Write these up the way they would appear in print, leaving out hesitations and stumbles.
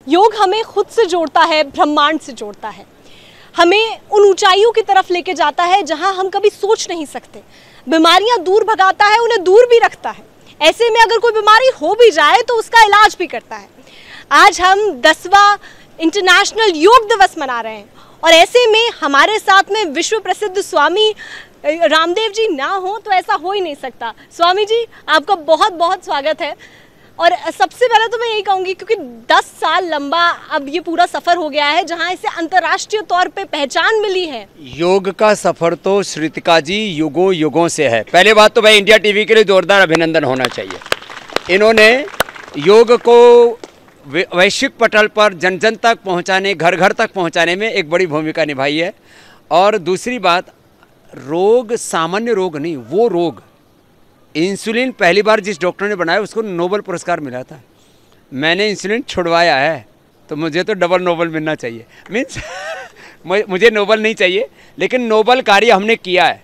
योग हमें खुद से जोड़ता है, ब्रह्मांड से जोड़ता है, हमें उन ऊंचाइयों की तरफ लेके जाता है जहां हम कभी सोच नहीं सकते। बीमारियां दूर भगाता है, उन्हें दूर भी रखता है। ऐसे में अगर कोई बीमारी हो भी जाए तो उसका इलाज भी करता है। आज हम 10वां इंटरनेशनल योग दिवस मना रहे हैं और ऐसे में हमारे साथ में विश्व प्रसिद्ध स्वामी रामदेव जी ना हो तो ऐसा हो ही नहीं सकता। स्वामी जी, आपका बहुत बहुत स्वागत है। और सबसे पहले तो मैं यही कहूँगी, क्योंकि 10 साल लंबा अब ये पूरा सफ़र हो गया है जहाँ इसे अंतर्राष्ट्रीय तौर पे पहचान मिली है। योग का सफ़र तो श्रुतिका जी युगों युगों से है। पहले बात तो भाई इंडिया टीवी के लिए जोरदार अभिनंदन होना चाहिए। इन्होंने योग को वैश्विक पटल पर जन जन तक पहुँचाने, घर घर तक पहुँचाने में एक बड़ी भूमिका निभाई है। और दूसरी बात, रोग सामान्य रोग नहीं, वो रोग इंसुलिन पहली बार जिस डॉक्टर ने बनाया उसको नोबेल पुरस्कार मिला था। मैंने इंसुलिन छुड़वाया है तो मुझे तो डबल नोबेल मिलना चाहिए। मीन्स मुझे नोबेल नहीं चाहिए, लेकिन नोबेल कार्य हमने किया है।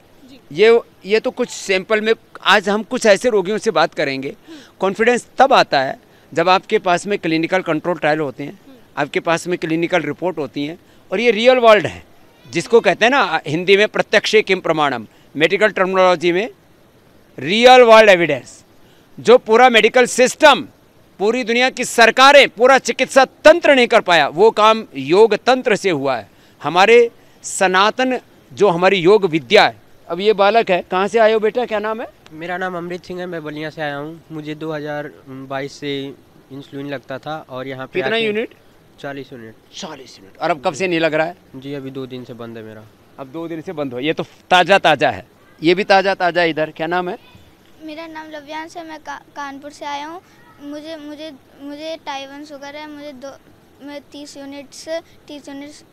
ये तो कुछ सैंपल में आज हम कुछ ऐसे रोगियों से बात करेंगे। कॉन्फिडेंस तब आता है जब आपके पास में क्लिनिकल कंट्रोल ट्रायल होते हैं, आपके पास में क्लिनिकल रिपोर्ट होती हैं और ये रियल वर्ल्ड है, जिसको कहते हैं ना हिंदी में प्रत्यक्षे किम प्रमाणम, मेडिकल टर्मिनोलॉजी में रियल वर्ल्ड एविडेंस। जो पूरा मेडिकल सिस्टम, पूरी दुनिया की सरकारें, पूरा चिकित्सा तंत्र नहीं कर पाया, वो काम योग तंत्र से हुआ है। हमारे सनातन जो हमारी योग विद्या है। अब ये बालक है, कहाँ से आए हो बेटा, क्या नाम है? मेरा नाम अमृत सिंह है, मैं बलिया से आया हूँ। मुझे 2022 से इंसुलिन लगता था और यहाँ पे कितना यूनिट? 40 यूनिट। 40 यूनिट। और अब कब से नहीं लग रहा है? जी अभी 2 दिन से बंद है मेरा। अब 2 दिन से बंद हो। ये तो ताज़ा है, ये भी ताज़ा। इधर क्या नाम है? मेरा नाम लव्यांश है, मैं कानपुर से आया हूँ। मुझे टाइप 1 शुगर है। मैं 30 यूनिट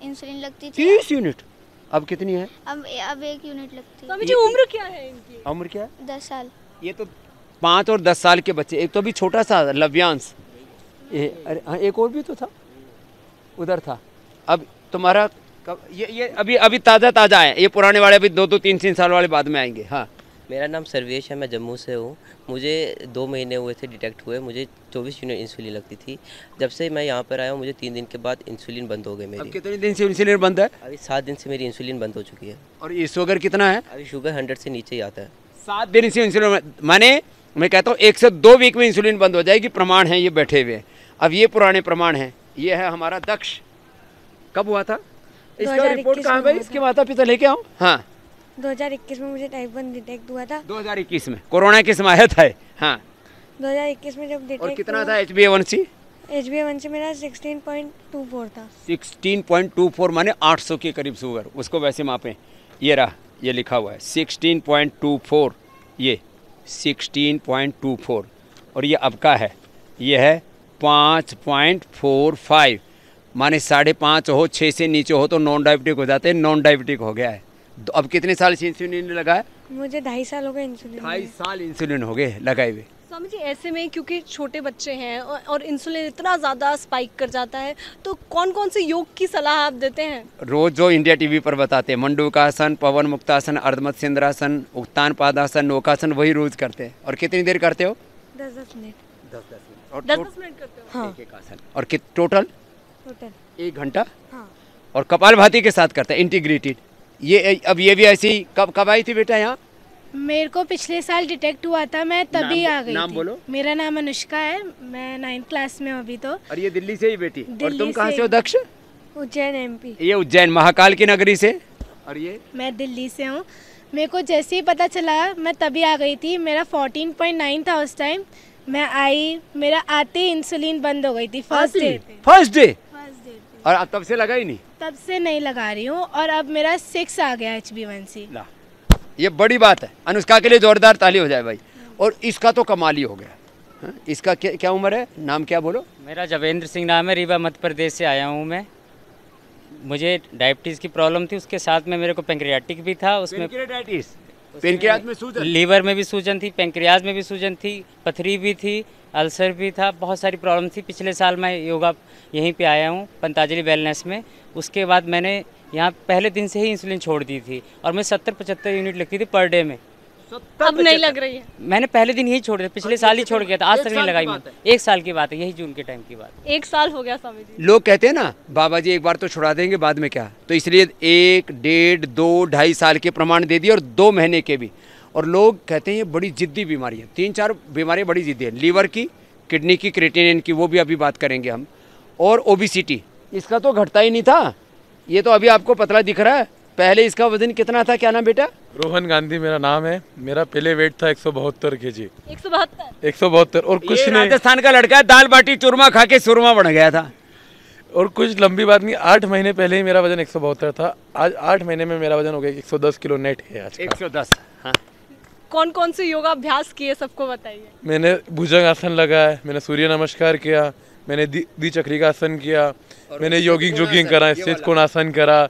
इंसुलिन लगती थी। 30 यूनिट? अब कितनी है? अब 1 यूनिट लगती है। स्वामी जी, उम्र क्या है इनकी? उम्र क्या है? 10 साल। ये तो 5 और 10 साल के बच्चे। एक तो अभी छोटा सा लव्यांश, अरे एक और भी तो था, उधर था। अब तुम्हारा कब? ये अभी ताज़ा है। ये पुराने वाले अभी 2 3 साल वाले बाद में आएंगे। हाँ, मेरा नाम सर्वेश है, मैं जम्मू से हूँ। मुझे 2 महीने हुए थे डिटेक्ट हुए। मुझे 24 यूनिट इंसुलिन लगती थी। जब से मैं यहाँ पर आया हूँ मुझे 3 दिन के बाद इंसुलिन बंद हो गई मेरी। अब कितने दिन से इंसुलिन बंद है? अभी 7 दिन से मेरी इंसुलिन बंद हो चुकी है। और ये शुगर कितना है? अभी शुगर 100 से नीचे ही आता है। 7 दिन से इंसुलिन, माने मैं कहता हूँ 1 से 2 वीक में इंसुलिन बंद हो जाएगी। प्रमाण है ये बैठे हुए। अब ये पुराने प्रमाण हैं। ये है हमारा दक्ष। कब हुआ था इसका रिपोर्ट? कहाँ भाई, इसके माता पिता लेके आओ। हाँ, 2021 में मुझे टाइप 1 डिटेक्ट हुआ था। 2021 में कोरोना के समय आया था। हाँ, 2021 में जब डिटेक्ट। और कितना था HbA1c? HbA1c मेरा 16.24 था। 16.24 माने 800 के करीब शुगर, उसको वैसे मापें। ये रहा, ये लिखा हुआ है 16.24, ये 16.24। और ये अब का है, ये है 5.45, माने 5.5 हो, 6 से नीचे हो तो नॉन डायबिटिक हो जाते हैं। नॉन डायबिटिक हो गया है। तो अब कितने साल से इंसुलिन लगा है? मुझे 2.5 साल हो गए इंसुलिन। 2.5 साल इंसुलिन हो गए लगाए हुए। स्वामी जी, ऐसे में क्योंकि छोटे बच्चे हैं और इंसुलिन इतना ज़्यादा स्पाइक कर जाता है, तो कौन कौन से योग की सलाह आप देते हैं? रोज जो इंडिया टीवी पर बताते हैं, मंडूकासन, पवन मुक्तासन, अर्धमत्स्य इंद्रासन, उत्तान पादासन, नौकासन, वही रोज करते हैं। और कितनी देर करते हो? 10-10 मिनट। 10-10 मिनट। और 10-10 मिनट करते हो? हाँ। एक आसन। और टोटल 1 घंटा। हाँ। और कपालभाति के साथ करते हैं, इंटीग्रेटेड। ये अब ये भी ऐसी कब आई थी बेटा यहाँ? मेरे को पिछले साल डिटेक्ट हुआ था, मैं तभी आ गई नाम थी। बोलो। मेरा नाम अनुष्का है, मैं 9th क्लास में हूँ अभी तो। और ये दिल्ली से ही बेटी? और तुम कहाँ से से हो दक्ष? उज्जैन MP। ये उज्जैन महाकाल की नगरी से। और ये? मैं दिल्ली से हूँ। मेरे को जैसे ही पता चला मैं तभी आ गई थी। मेरा 14.9 था उस टाइम। मैं आई, मेरा आते ही इंसुलिन बंद हो गई थी फर्स्ट डे। और तब से लगा ही नहीं? तब से नहीं लगा रही हूँ। और अब मेरा 6 आ गया HbA1c। ये बड़ी बात है। अनुष्का के लिए जोरदार ताली हो जाए भाई। और इसका तो कमाल ही हो गया। हाँ? इसका क्या उम्र है? नाम क्या बोलो? मेरा जवेंद्र सिंह नाम है, रीवा मध्य प्रदेश से आया हूँ मैं। मुझे डायबिटीज़ की प्रॉब्लम थी, उसके साथ में मेरे को पेंक्रियाटिक भी था। उसमें पेनक्रियाज में सूजन, लीवर में भी सूजन थी, पेंक्रियाज में भी सूजन थी, पथरी भी थी, अल्सर भी था, बहुत सारी प्रॉब्लम थी। पिछले साल मैं योगा यहीं पे आया हूँ पतंजलि वेलनेस में। उसके बाद मैंने यहाँ पहले दिन से ही इंसुलिन छोड़ दी थी और मैं 70-75 यूनिट लगती थी पर डे में। अब नहीं लग रही है? मैंने पहले दिन यही छोड़ दिया, पिछले साल ही छोड़ गया था, आज तक नहीं लगाई मैं। 1 साल की बात है, यही जून के टाइम की बात। 1 साल हो गया स्वामी जी। लोग कहते हैं ना बाबा जी एक बार तो छुड़ा देंगे बाद में क्या, तो इसलिए 1, 1.5, 2, 2.5 साल के प्रमाण दे दिए और 2 महीने के भी। और लोग कहते हैं ये बड़ी जिद्दी बीमारी है, 3-4 बीमारियाँ बड़ी जिद्दी है, लीवर की, किडनी की, क्रिएटिनिन की, वो भी अभी बात करेंगे हम, और ओबेसिटी। इसका तो घटता ही नहीं था, ये तो अभी आपको पतला दिख रहा है। पहले इसका वजन कितना था, क्या नाम बेटा? रोहन गांधी मेरा नाम है। मेरा पहले वेट था 172 kg। 172 और कुछ नहीं, राजस्थान का लड़का है, दाल बाटी चूरमा खा के सुरमा बढ़ गया था। और कुछ लंबी बात नहीं, 8 महीने पहले ही मेरा वजन 172 था। आज 8 महीने में मेरा वजन हो गया 110 किलो नेट है आज का। 110। हाँ। कौन कौन से योगाभ्यास किए सबको बताइए। मैंने भुजंग आसन लगाया, मैंने सूर्य नमस्कार किया, मैंने द्विचक्री का आसन किया, मैंने जॉगिंग करा, स्थित कोण आसन करा,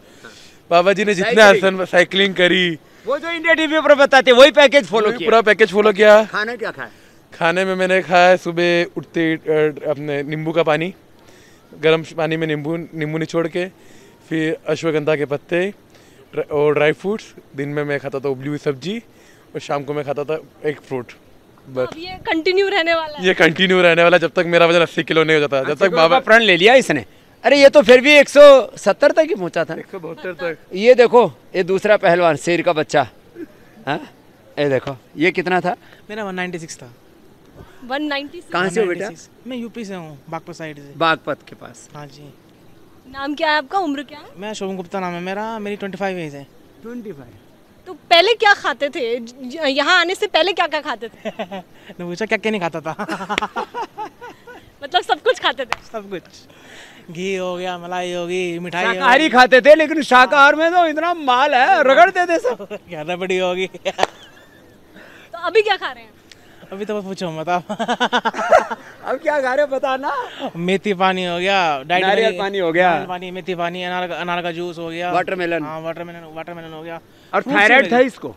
बाबा जी ने जितने आसन, साइकिलिंग करी, वो जो इंडिया टीवी पर बताते वही पैकेज फॉलो किया। पूरा पैकेज फॉलो किया। खाना क्या खाया? खाने में मैंने खाया सुबह उठते अपने नींबू का पानी, गर्म पानी में नींबू निचोड़ के, फिर अश्वगंधा के पत्ते और ड्राई फ्रूट्स। दिन में मैं खाता था उबली हुई सब्जी और शाम को मैं खाता था एक फ्रूट। बस अब ये कंटिन्यू रहने वाला है? ये कंटिन्यू रहने वाला जब तक मेरा वजन 80 किलो नहीं हो जाता, जब तक बाबा प्रण ले लिया इसने। अरे ये तो फिर भी 170 तक ही पहुंचा था। 172 तक। ये देखो, ये दूसरा पहलवान शेर का बच्चा, हाँ ये देखो, ये कितना था? मेरा 196 था। 196? कहाँ से हो बेटा? मैं यूपी से हूँ, बागपत साइड से। बागपत के पास। हाँ जी। नाम क्या है आपका, उम्र क्या है? मैं शोभन गुप्ता नाम है मेरा, मेरी 25 एज है। 25। तो पहले क्या खाते थे, यहाँ आने से पहले क्या क्या खाते थे? ने पूछा क्या क्या नहीं खाता था। मतलब सब कुछ खाते थे? सब कुछ, घी हो गया, मलाई होगी, मिठाई शाकाहारी खाते थे, लेकिन शाकाहार में तो इतना माल है, रगड़ते थे सब। क्या रबड़ी होगी। तो अभी क्या खा रहे हैं? अभी तो पूछो मत आप। अब क्या खा रहे हो बताना। मेथी पानी हो गया, नारियल पानी हो गया, पानी, मेथी पानी, अनार का जूस हो गया, वाटरमेलन। हाँ वाटरमेलन हो गया। और थायराइड था इसको?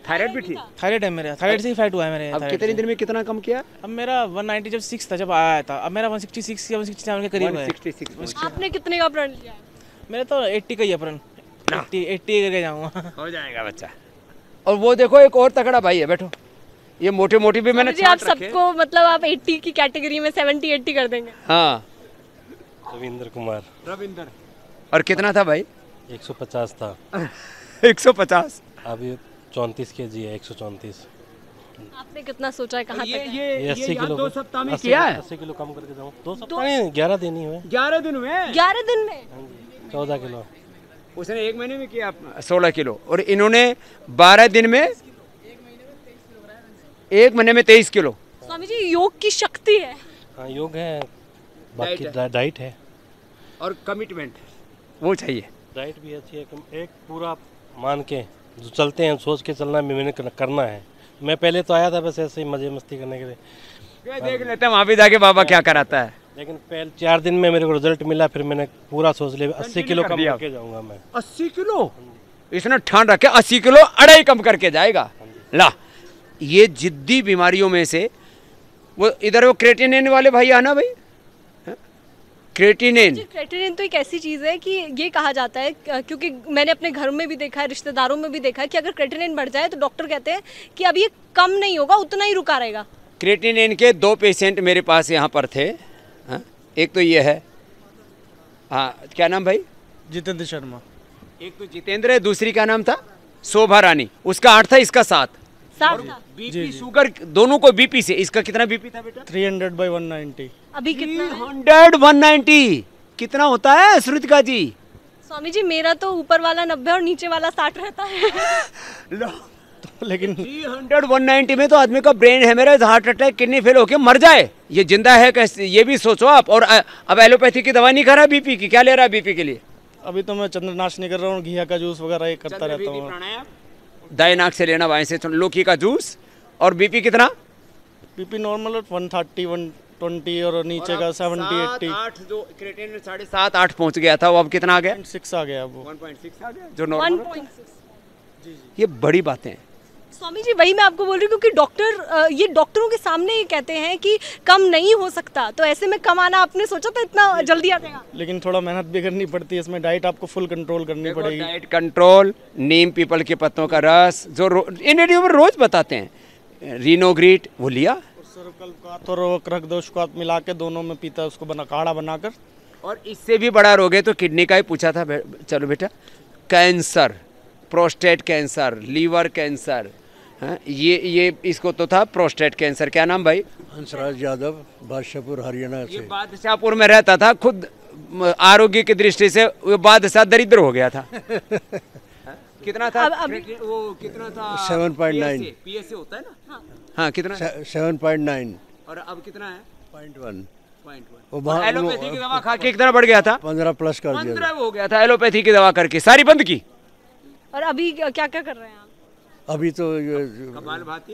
थायराइड भी थी? थायराइड है मेरा, थायराइड से ही फैट हुआ है मेरे। अब कितने दिन में कितना कम किया? अब मेरा 190 जब 6 था, जब आया था, अब मेरा 166 या 167 के करीब है। 166। आपने कितने का प्रण लिया? मेरा तो 80 का ही है प्रण, 80 करके जाऊंगा। हो जाएगा बच्चा। और वो देखो एक और तगड़ा भाई है, बैठो। ये मोटे मोटी भी मैंने आप सबको, मतलब आप 80 की कैटेगरी में 70-80 कर देंगे। हाँ। रविंद्र कुमार। रविंद्र। और कितना था भाई? 150 था। 150। अभी 34 kg है, 134। आपने कितना सोचा है, कहाँ तक है? ये 80 किलो 2 सप्ताह में किया है? 80 किलो कम करके जाऊँ। 2 सप्ताह नहीं, 11 दिन ही हुए। 11 दिन हुए? 11 दिन में 14 किलो। उसने 1 महीने में किया 16 किलो, और इन्होंने 12 दिन में, 1 महीने में 23 किलो। स्वामी जी योग की शक्ति है। हाँ योग है, बाकी डाइट है और कमिटमेंट वो चाहिए। डाइट भी अच्छी है, एक पूरा मान के जो चलते हैं, सोच के चलना है, मेहनत करना है। मैं पहले तो आया था बस ऐसे ही मजे मस्ती करने के लिए, देख लेते हैं वहाँ भी जाके बाबा क्या कराता है। लेकिन पहले 4 दिन में मेरे को रिजल्ट मिला, फिर मैंने पूरा सोच लिया 80 किलो कम करके जाऊंगा मैं। 80 किलो इसने ठान रखे, 80 किलो अढ़ाई कम करके जाएगा। ला, ये जिद्दी बीमारियों में से वो इधर वो क्रेटिनिन वाले भाई आना भाई। क्रेटिनिन तो एक ऐसी चीज़ है कि ये कहा जाता है, क्योंकि मैंने अपने घर में भी देखा है, रिश्तेदारों में भी देखा है, कि अगर क्रेटिनिन बढ़ जाए तो डॉक्टर कहते हैं कि अब ये कम नहीं होगा, उतना ही रुका रहेगा। क्रेटिनिन के 2 पेशेंट मेरे पास यहाँ पर थे। हाँ? एक तो ये है, हाँ क्या नाम भाई? जितेंद्र शर्मा। एक तो जितेंद्र है, दूसरी का नाम था शोभा रानी। उसका 8 था, इसका 7 था। बीपी शुगर दोनों को बीपी से। इसका कितना बीपी था बेटा? 300/190। अभी कितना? 300/190 कितना होता है श्रुतिका जी? स्वामी जी मेरा तो ऊपर वाला 90 और नीचे वाला 60 रहता है। तो लेकिन 300/190 में तो आदमी का brain haemorrhage, heart attack, kidney fail होके मर जाए। ये जिंदा है कैसे, ये भी सोचो आप। और अब एलोपैथी की दवा नहीं खा रहा बीपी की, क्या ले रहा है बीपी के लिए? अभी तो मैं चंद्रनाश नहीं कर रहा हूँ, घिया का जूस वगैरह ये करता रहता हूँ। दाएं नाक से लेना, बाएं से लौकी का जूस। और बीपी कितना? बीपी नॉर्मल 130, 120 और नीचे का 70, 80। 8 जो क्रेटिनिन 7.5, 8 पहुंच गया था, वो अब कितना आ गया? 6 आ गया वो। 1.6 आ गया, जो नॉर्मल। ये बड़ी बातें हैं, स्वामी जी वही मैं आपको बोल रही हूँ, क्योंकि डॉक्टर ये डॉक्टरों के सामने ही कहते हैं कि कम नहीं हो सकता, तो ऐसे में कम आना आपने सोचा था इतना जल्दी आ जाएगा? लेकिन थोड़ा मेहनत भी करनी पड़ती है इसमें, डाइट आपको फुल कंट्रोल करनी पड़ेगी। डाइट कंट्रोल, नीम पीपल के पत्तों का रस जो इन रेडियो में रोज बताते हैं, रिनोग्रीट वो लिया, सर्वकल्पात और वक्रदोषकात मिला के दोनों में पीता, उसको बना काढ़ा बनाकर। और इससे भी बड़ा रोग है तो किडनी का ही पूछा था। चलो बेटा, cancer, prostate cancer, liver cancer, हाँ, ये इसको तो था प्रोस्टेट कैंसर। क्या नाम भाई? हंसराज यादव, बादशाहपुर हरियाणा से। बादशाहपुर में रहता था, खुद आरोग्य की दृष्टि से वो बादशाह दरिद्र हो गया था। कितना था? वो कितना था? 7.9 PSA होता है ना? हाँ कितना? 7.9। और अब कितना है? 0.1। एलोपैथी की दवा खा के कितना बढ़ गया था? 15 प्लस कर दिया। 15 हो गया था एलोपैथी की दवा करके, सारी बंद की। और अभी क्या क्या कर रहे हैं आप? अभी तो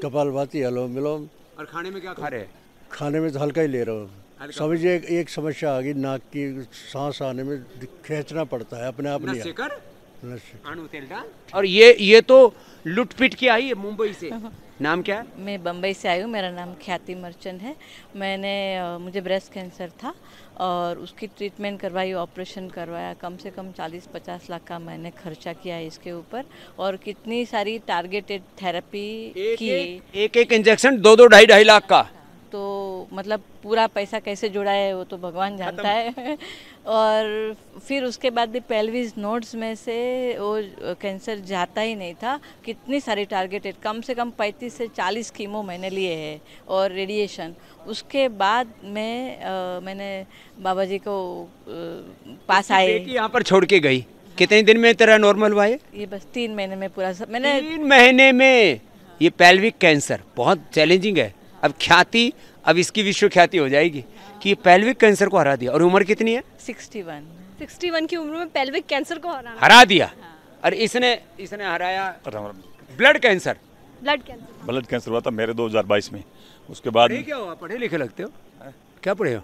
कपालभाति, अनुलोम विलोम। और खाने में क्या खा रहे हैं? खाने में तो हल्का ही ले रहा हूँ। स्वामी जी एक समस्या आ गई, नाक की सांस आने में खींचना पड़ता है, अपने आप नहीं आता। और ये तो लुटपिट के आई है मुंबई से। नाम क्या है? मैं बम्बई से आई हूँ, मेरा नाम ख्याति मर्चेंट है। मुझे ब्रेस्ट कैंसर था और उसकी ट्रीटमेंट करवाई, ऑपरेशन करवाया, कम से कम 40-50 लाख का मैंने खर्चा किया है इसके ऊपर, और कितनी सारी टारगेटेड थेरेपी की। एक इंजेक्शन 2-2, 2.5 लाख का। तो मतलब पूरा पैसा कैसे जुड़ा है वो तो भगवान जानता है। और फिर उसके बाद भी पेल्विस नोड्स में से वो कैंसर जाता ही नहीं था। कितनी सारी टारगेटेड, कम से कम 35 से 40 कीमो मैंने लिए हैं और रेडिएशन। उसके बाद मैंने बाबा जी को पास आए। यहाँ पर छोड़ के गई, कितने दिन में तेरा नॉर्मल हुआ है? ये बस 3 महीने में पूरा सब मैंने। 3 महीने में? ये पेल्विक कैंसर बहुत चैलेंजिंग है। अब ख्याति, अब इसकी विश्व ख्याति हो जाएगी कि पेल्विक कैंसर को हरा दिया। और उम्र कितनी है? 61 की उम्र में पेल्विक कैंसर को हरा दिया। और इसने हराया ब्लड कैंसर। ब्लड कैंसर हुआ था मेरे 2022 में। उसके बाद क्या हुआ? पढ़े लिखे लगते हो, क्या पढ़े हो?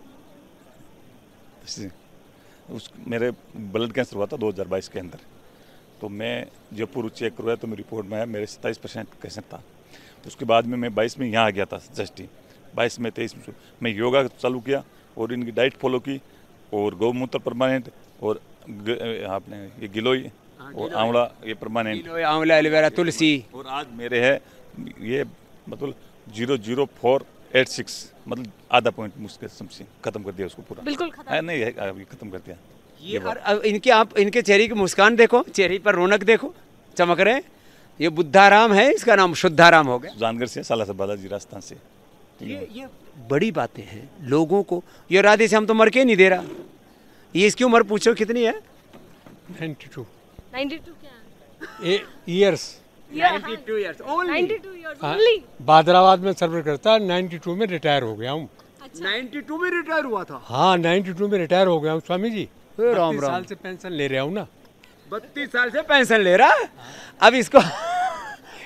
मेरे ब्लड कैंसर हुआ था 2022 के अंदर। तो मैं जब पूरा चेक करवाया तो मेरी रिपोर्ट में आया मेरे 27% कैंसर था। उसके बाद में मैं 22 में यहाँ आ गया था, जस्ट 22 में 23 में मैं योगा चालू किया और इनकी डाइट फॉलो की, और गौमूत्र परमानेंट, और आपने ये गिलोय और आंवला ये परमानेंट, आंवला, एलोवेरा, तुलसी। और आज मेरे है ये मतलब 00486, मतलब आधा पॉइंट मुझके समझे खत्म कर दिया उसको पूरा। बिल्कुल खत्म? नहीं है, अभी खत्म कर दिया। ये आप इनके चेहरे की मुस्कान देखो, चेहरे पर रौनक देखो, चमक रहे। ये बुद्धाराम है, इसका नाम शुद्धाराम हो गया। जानगर से, सालासर बालाजी राजस्थान से। ये बड़ी बातें हैं लोगों को। ये राधे श्याम तो मर के नहीं दे रहा। ये इसकी उम्र पूछो कितनी है? 92 क्या ईयर्स। 92 years only. बादराबाद में सर्विस करता, 92 में रिटायर हो गया हूँ। 92 में रिटायर हुआ था? हाँ 92 में रिटायर हो गया हूँ स्वामी जी। राम 32 साल से पेंशन ले रहा हूँ ना। 32 साल से पेंशन ले रहा। अब इसको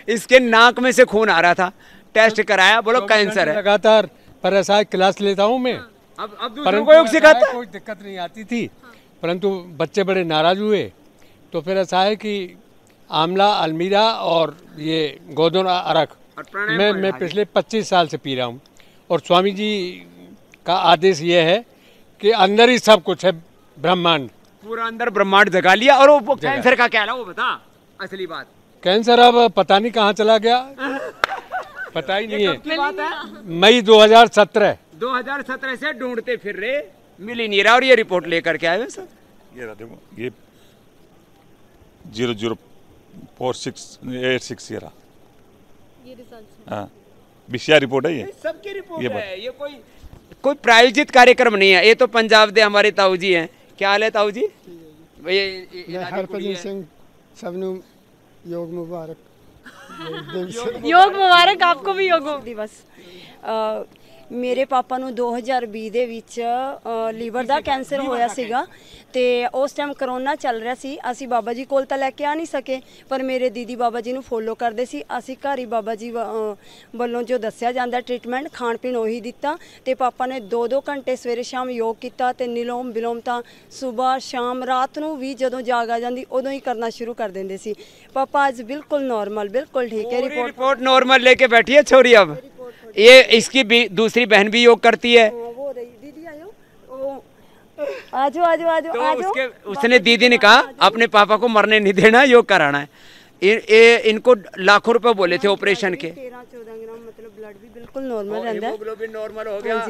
इसके नाक में से खून आ रहा था, टेस्ट कराया, बोलो कैंसर है। लगातार पर ऐसा क्लास लेता हूँ मैं। अब दूसरों को योग सिखाता। कोई दिक्कत नहीं आती थी, परंतु बच्चे बड़े नाराज हुए, तो फिर ऐसा है कि आंवला, अलमीरा और ये गोदना अरक मैं पिछले 25 साल से पी रहा हूँ। और स्वामी जी का आदेश ये है कि अंदर ही सब कुछ है, ब्रह्मांड पूरा अंदर ब्रह्मांड जगा लिया। और वो कैंसर का क्या है वो बता, असली बात। कैंसर अब पता नहीं कहाँ चला गया, पता ही नहीं है। बात है मई 2017 से ढूंढते फिर रहे, मिल ही नहीं रहा। और ये रिपोर्ट लेकर के आए सर। ये देखो, ये 00486 ये रहा। हाँ, विषया रिपोर्ट है ये। सबकी रिपोर्ट है ये, कोई प्रायोजित कार्यक्रम नहीं है। ये तो पंजाब दे हमारे ताऊ जी हैं। क्या हाल है ताऊ जी? हरभजन सिंह, सबनू योग मुबारक। योग मुबारक, आपको भी योग दिवस। ਮੇਰੇ ਪਾਪਾ ਨੂੰ 2020 ਦੇ ਵਿੱਚ ਲੀਵਰ ਦਾ ਕੈਂਸਰ ਹੋਇਆ ਸੀਗਾ ਤੇ ਉਸ ਟਾਈਮ ਕਰੋਨਾ ਚੱਲ ਰਿਹਾ ਸੀ। ਅਸੀਂ ਬਾਬਾ ਜੀ ਕੋਲ ਤਾਂ ਲੈ ਕੇ ਆ ਨਹੀਂ ਸਕੇ, ਪਰ ਮੇਰੇ ਦੀਦੀ ਬਾਬਾ ਜੀ ਨੂੰ ਫੋਲੋ ਕਰਦੇ ਸੀ। ਅਸੀਂ ਘਰ ਹੀ ਬਾਬਾ ਜੀ ਵੱਲੋਂ ਜੋ ਦੱਸਿਆ ਜਾਂਦਾ ਟ੍ਰੀਟਮੈਂਟ ਖਾਣ ਪੀਣ ਉਹੀ ਦਿੱਤਾ ਤੇ ਪਾਪਾ ਨੇ 2-2 ਘੰਟੇ ਸਵੇਰੇ ਸ਼ਾਮ ਯੋਗ ਕੀਤਾ ਤੇ ਨਿਲੋਮ ਬਿਲੋਮ ਤਾਂ ਸਵੇਰ ਸ਼ਾਮ ਰਾਤ ਨੂੰ ਵੀ ਜਦੋਂ ਜਾਗ ਆ ਜਾਂਦੀ ਉਦੋਂ ही करना शुरू कर देंगे सी। पापा आज बिल्कुल नॉर्मल, बिल्कुल ठीक है। रिपोर्ट नॉर्मल लेके बैठी है छोरी। अब ये इसकी भी दूसरी बहन भी योग करती है। वो रही दीदी आयो, आजो आजो आजो तो आजो। उसने दीदी ने कहा अपने पापा को मरने नहीं देना, योग कराना है। इनको लाखों रुपए बोले थे ऑपरेशन के। 13-14 ग्राम मतलब ब्लड भी बिल्कुल नॉर्मल रहता है, हीमोग्लोबिन नॉर्मल हो गया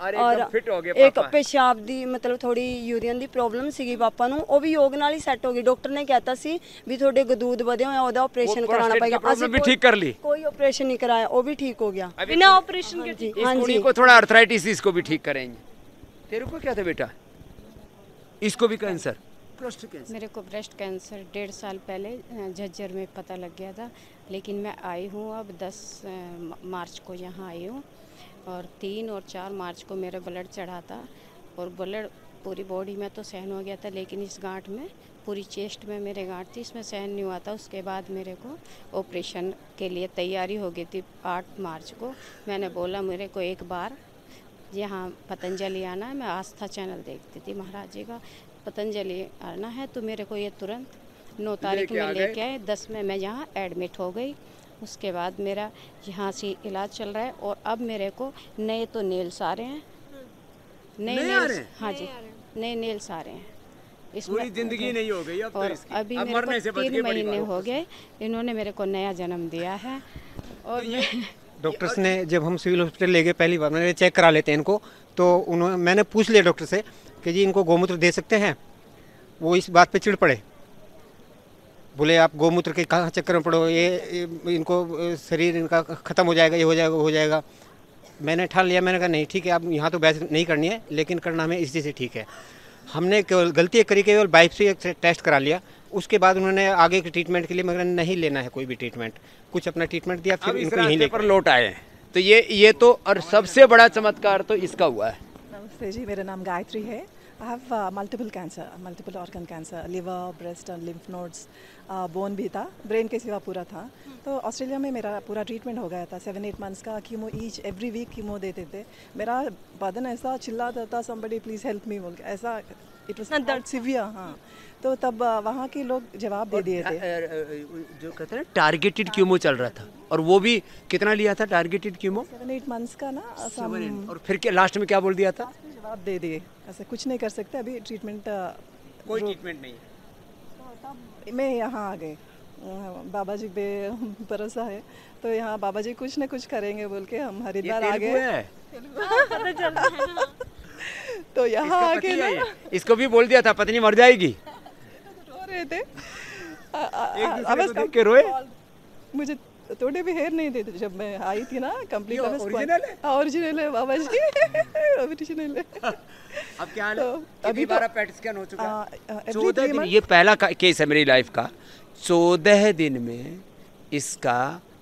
और फिट हो गया। एक पेशाब दी मतलब थोड़ी यूरिन दी प्रॉब्लम सीगी पापा ਨੂੰ, ਉਹ ਵੀ ਯੋਗ ਨਾਲ ਹੀ ਸੈੱਟ ਹੋ ਗਈ। ਡਾਕਟਰ ਨੇ ਕਹਿਤਾ ਸੀ ਵੀ ਤੁਹਾਡੇ ਗਦੂਦ ਵਧੇ ਹੋਏ ਆ, ਉਹਦਾ ਆਪਰੇਸ਼ਨ कराना पड़ेगा। ਅਸੀਂ भी ठीक कर ली, कोई ऑपरेशन नहीं कराया, वो भी ठीक हो गया बिना ऑपरेशन के। जी इस कुड़ी को थोड़ा अर्थराइटिस, इसको भी ठीक करेंगे। तेरे को क्या था बेटा? इसको भी कैंसर, ब्रेस्ट कैंसर। मेरे को ब्रेस्ट कैंसर 1.5 साल पहले झज्जर में पता लग गया था, लेकिन मैं आई हूँ अब 10 मार्च को यहाँ आई हूँ और 3 और 4 मार्च को मेरा ब्लड चढ़ा था और ब्लड पूरी बॉडी में तो सहन हो गया था, लेकिन इस गांठ में पूरी चेस्ट में मेरे गांठ थी, इसमें सहन नहीं हुआ था। उसके बाद मेरे को ऑपरेशन के लिए तैयारी हो गई थी 8 मार्च को। मैंने बोला मेरे को एक बार यहाँ पतंजलि आना है, मैं आस्था चैनल देखती थी महाराज जी का, पतंजलि आना है तो मेरे को ये तुरंत 9 तारीख में लेके आए, 10 में मैं यहाँ एडमिट हो गई। उसके बाद मेरा यहाँ से इलाज चल रहा है और अब मेरे को नए तो नेल्स आ रहे हैं, नए नेल्स, हाँ जी नए नेल्स आ रहे हैं। पूरी जिंदगी नहीं हो गई अब तो इसकी। अभी अब मेरे को 3 महीने हो गए, इन्होंने मेरे को नया जन्म दिया है। और डॉक्टर्स ने जब हम सिविल हॉस्पिटल ले गए पहली बार, मैंने चेक करा लेते हैं इनको, तो मैंने पूछ लिया डॉक्टर से कि जी इनको गोमूत्र दे सकते हैं। वो इस बात पे चिढ़ पड़े, बोले आप गोमूत्र के कहाँ चक्कर में पड़ो, ये इनको शरीर इनका ख़त्म हो जाएगा, ये हो जाएगा, हो जाएगा। मैंने ठान लिया, मैंने कहा नहीं ठीक है, आप यहाँ तो बहस नहीं करनी है, लेकिन करना हमें इसी से ठीक है। हमने केवल गलती करी, केवल बाइक से एक टेस्ट करा लिया। उसके बाद उन्होंने आगे के ट्रीटमेंट के लिए मगर नहीं लेना है कोई भी ट्रीटमेंट, कुछ अपना ट्रीटमेंट दिया, फिर इनको यहीं लेकर लौट आए। तो ये तो और सबसे बड़ा चमत्कार तो इसका हुआ है। नमस्ते जी, मेरा नाम गायत्री है। I have multiple cancer, multiple organ cancer, liver, breast and lymph nodes, bone भी था, ब्रेन के सिवा पूरा था। तो ऑस्ट्रेलिया में मेरा पूरा ट्रीटमेंट हो गया था, 7-8 मंथ्स का chemo each every week chemo देते थे। मेरा बदन ऐसा चिल्लाता था somebody please help me बोल के, ऐसा इट वाज दर्द सिवियर। हाँ, तो तब वहाँ के लोग जवाब दे दिए थे। जो कहते हैं टारगेटेड कीमो चल रहा था, और वो भी कितना लिया था टारगेटेड कीमो? 7-8 मंथ्स का ना। और फिर क्या लास्ट में क्या बोल दिया था? जवाब दे दिए, ऐसे कुछ नहीं कर सकते अभी, ट्रीटमेंट कोई ट्रीटमेंट नहीं। तब मैं यहाँ आ गए, बाबा जी पे भरोसा है, तो यहाँ बाबा जी कुछ न कुछ करेंगे बोल के हम हरिद्वार आ गए। तो यहाँ आके ना इसको भी बोल दिया था पत्नी मर जाएगी, रो रहे थे, के रोए। मुझे थोड़े भी हेयर नहीं देते जब मैं आई थी ना, कंप्लीट ओरिजिनल है बाबा जी, ओरिजिनल है। अब क्या हाल है? अभी तो पैट स्कैन हो चुका है 14 दिन। ये पहला केस है मेरी लाइफ का, 14 दिन में इसका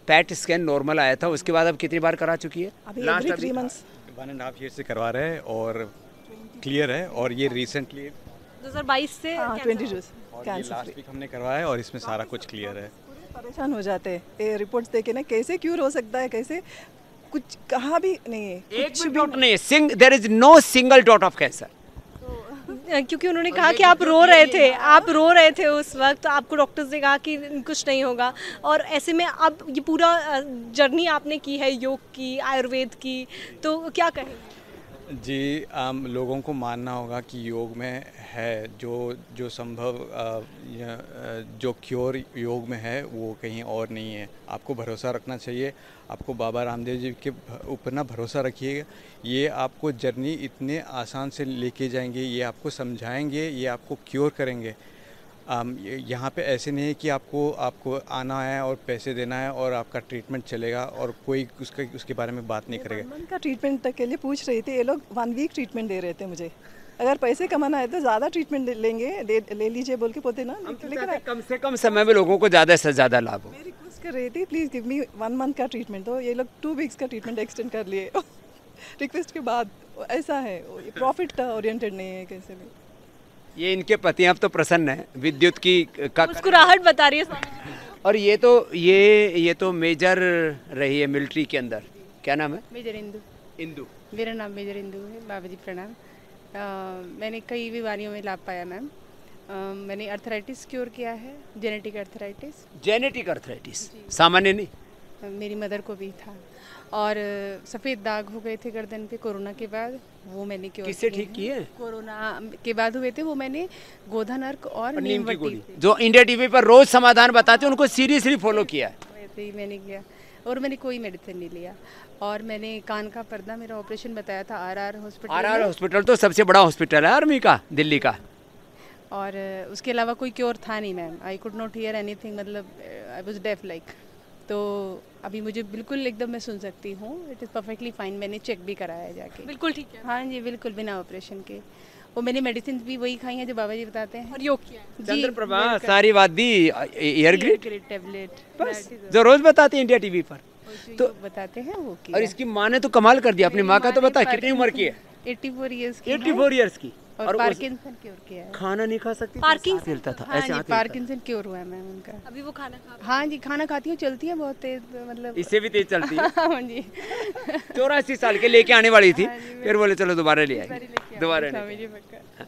पैट स्कैन नॉर्मल आया था। उसके बाद अब कितनी बार करा चुकी है? लास्ट 3 मंथ्स 1.5 ईयर से करवा रहे हैं और क्लियर है। और ये रिसेंटली 2022 से 22 लास्ट वीक हमने करवाया और इसमें सारा कुछ क्लियर है। परेशान हो जाते हैं ये रिपोर्ट्स देखे ना, कैसे क्यूर हो सकता है, कैसे कुछ कहा भी नहीं है, एक भी डॉट नहीं है, there is no single dot of cancer. क्योंकि उन्होंने कहा कि आप रो रहे थे, आप रो रहे थे उस वक्त, तो आपको डॉक्टर्स ने कहा कि कुछ नहीं होगा। और ऐसे में अब ये पूरा जर्नी आपने की है योग की, आयुर्वेद की, तो क्या कहेंगे? जी, लोगों को मानना होगा कि योग में है जो संभव, जो क्योर योग में है वो कहीं और नहीं है। आपको भरोसा रखना चाहिए, आपको बाबा रामदेव जी के ऊपर ना भरोसा रखिएगा। ये आपको जर्नी इतने आसान से लेके जाएंगे, ये आपको समझाएंगे, ये आपको क्योर करेंगे। यहाँ पे ऐसे नहीं है कि आपको आना है और पैसे देना है और आपका ट्रीटमेंट चलेगा और कोई उसके बारे में बात नहीं करेगा। उनका ट्रीटमेंट के लिए पूछ रही थी, ये लोग 1 वीक ट्रीटमेंट दे रहे थे मुझे। अगर पैसे कमाना है तो ज़्यादा ट्रीटमेंट लेंगे, ले लीजिए बोल के पोते ना, लेकिन कम से कम समय में लोगों को ज़्यादा से ज़्यादा लाभ हो। मैं रिक्वेस्ट कर रही थी प्लीज़ गिव मी 1 मंथ का ट्रीटमेंट, तो ये लोग 2 वीक्स का ट्रीटमेंट एक्सटेंड कर लिए। रिक्वेस्ट के बाद ऐसा है, प्रॉफिट ओरिएंटेड नहीं है कैसे भी। ये इनके पति अब तो प्रसन्न है विद्युत की उसको राहत बता रही है स्वामी जी। और ये तो मेजर रही है मिलिट्री के अंदर, क्या नाम है? मेजर इंदू। इंदू, मेरा नाम मेजर इंदू है। बाबा जी प्रणाम। मैंने कई बीमारियों में लाभ पाया मैम। मैंने अर्थराइटिस क्योर किया है, जेनेटिक अर्थराइटिस। जेनेटिक अर्थराइटिस सामान्य नहीं, मेरी मदर को भी था। और सफ़ेद दाग हो गए थे गर्दन पे कोरोना के बाद, वो मैंने क्योर किससे ठीक किए? कोरोना के बाद हुए थे वो, मैंने गोधन अर्क और नीम की वटी गोली जो इंडिया टीवी पर रोज समाधान बताते हैं उनको सीरियसली फॉलो किया है। वैसे ही मैंने किया और मैंने कोई मेडिसिन नहीं लिया। और मैंने कान का पर्दा, मेरा ऑपरेशन बताया था आरआर हॉस्पिटल। आरआर हॉस्पिटल तो सबसे बड़ा हॉस्पिटल है आर्मी का, दिल्ली का। और उसके अलावा कोई क्योर था नहीं ma'am. I could not hear anything, मतलब आई वाज डेफ लाइक। तो अभी मुझे बिल्कुल एकदम मैं सुन सकती हूँ, इट इज़ परफेक्टली फाइन। मैंने चेक भी कराया है जाके, बिल्कुल ठीक है। हाँ जी, बिल्कुल बिना ऑपरेशन के। वो मैंने मेडिसिन भी वही खाई हैं जो बाबा जी बताते हैं, और योग किया है। चंद्रप्रभा सारी वादी एयर ग्रिड टेबलेट बस जो रोज बताती है इंडिया टीवी पर, तो बताते हैं वो किया। और इसकी माँ ने तो कमाल कर दिया। अपनी माँ का तो बता, कितनी उम्र की है? 84 इयर्स की। 84 इयर्स की। और पार्किंसन क्योर किया है। खाना नहीं खा सकती, पार्किंसन हिलता था हाँ ऐसे, जी, पार्किंसन क्योर हुआ है मैम उनका। अभी वो खाना खा, हाँ जी, खाना खाती हूँ, चलती है बहुत तेज, मतलब इससे भी तेज चलती है। हाँ जी। 84 साल के लेके आने वाली थी, फिर बोले चलो दोबारा ले आएंगे, दोबारा स्वामी जी पक्का।